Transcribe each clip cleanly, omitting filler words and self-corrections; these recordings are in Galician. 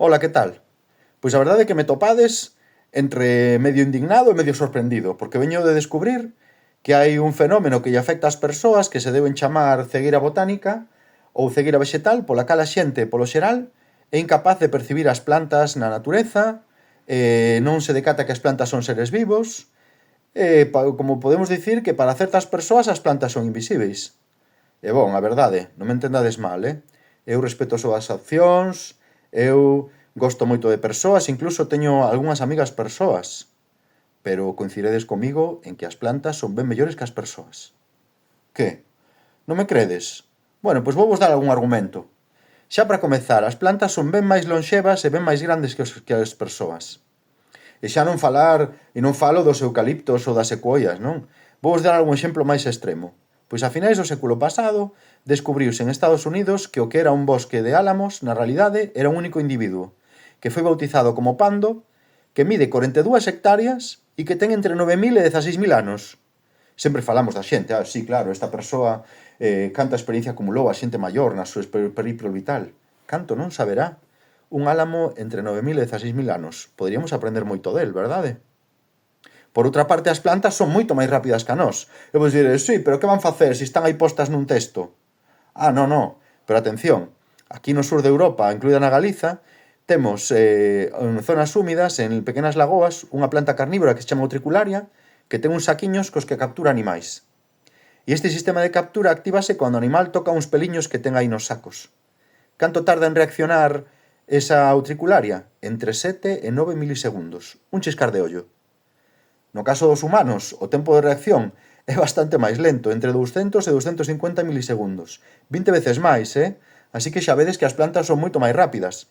Ola, que tal? Pois a verdade é que me topades entre medio indignado e medio sorprendido, porque veño de descubrir que hai un fenómeno que lle afecta ás persoas que se deben chamar cegueira botánica ou cegueira vexetal, pola cal a xente, polo xeral, é incapaz de percibir as plantas na natureza, non se decata que as plantas son seres vivos, como podemos dicir que para certas persoas as plantas son invisíveis. E bon, a verdade, non me entendades mal, Eu respeto as súas opcións, eu gosto moito de persoas, incluso teño algunhas amigas persoas, pero coincidedes comigo en que as plantas son ben mellores que as persoas. Que? Non me credes? Bueno, pois vou vos dar algún argumento. Xa para comezar, as plantas son ben máis lonxevas e ben máis grandes que as persoas. E xa non falar, e non falo dos eucaliptos ou das secuoias, non? Vou vos dar algún exemplo máis extremo. Pois a finais do século pasado, descubriuse en Estados Unidos que o que era un bosque de álamos, na realidade, era un único individuo, que foi bautizado como Pando, que mide 42 hectáreas e que ten entre 9.000 e 16.000 anos. Sempre falamos da xente, sí, claro, esta persoa canta experiencia acumulou a xente maior na súa periplo vital. Canto non saberá un álamo entre 9.000 e 16.000 anos. Poderíamos aprender moito del, verdade? Por outra parte, as plantas son moito máis rápidas que a nós. E vos diredes, sí, pero que van facer se están aí postas nun texto? Non, pero atención, aquí no sur de Europa, incluída na Galiza, temos en zonas húmidas, en pequenas lagoas, unha planta carnívora que se chama utricularia, que ten uns saquiños cos que captura animais. E este sistema de captura actívase cando o animal toca uns peliños que ten aí nos sacos. Canto tarda en reaccionar esa utricularia? Entre 7 e 9 milisegundos. Un chiscar de ollo. No caso dos humanos, o tempo de reacción é bastante máis lento, entre 200 e 250 milisegundos. 20 veces máis, Así que xa vedes que as plantas son moito máis rápidas.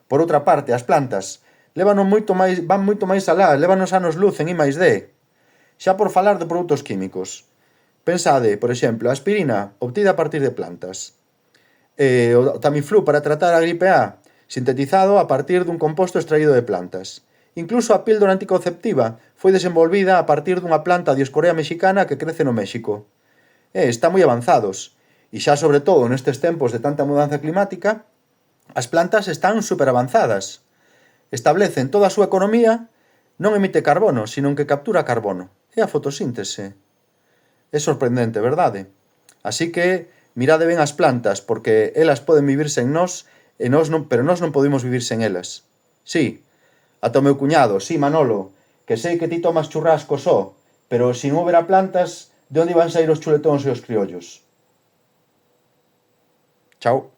Por outra parte, as plantas van moito máis alá, lévanos anos luz en I+D. Xa por falar de produtos químicos. Pensade, por exemplo, a aspirina obtida a partir de plantas. O Tamiflu para tratar a gripe A, sintetizado a partir dun composto extraído de plantas. Incluso a píldora anticonceptiva foi desenvolvida a partir dunha planta Dioscorea mexicana que crece no México. Está moi avanzados. E xa sobre todo nestes tempos de tanta mudanza climática, as plantas están superavanzadas. Establecen toda a súa economía, non emite carbono, sino que captura carbono. É a fotosíntese. É sorprendente, verdade? Así que mirade ben as plantas, porque elas poden vivir sen nós, pero nós non podemos vivir sen elas. Sí, ata o meu cuñado, sí, Manolo, que sei que ti tomas churrasco só, pero se non houbera plantas, de onde iban sair os chuletóns e os criollos? Chao.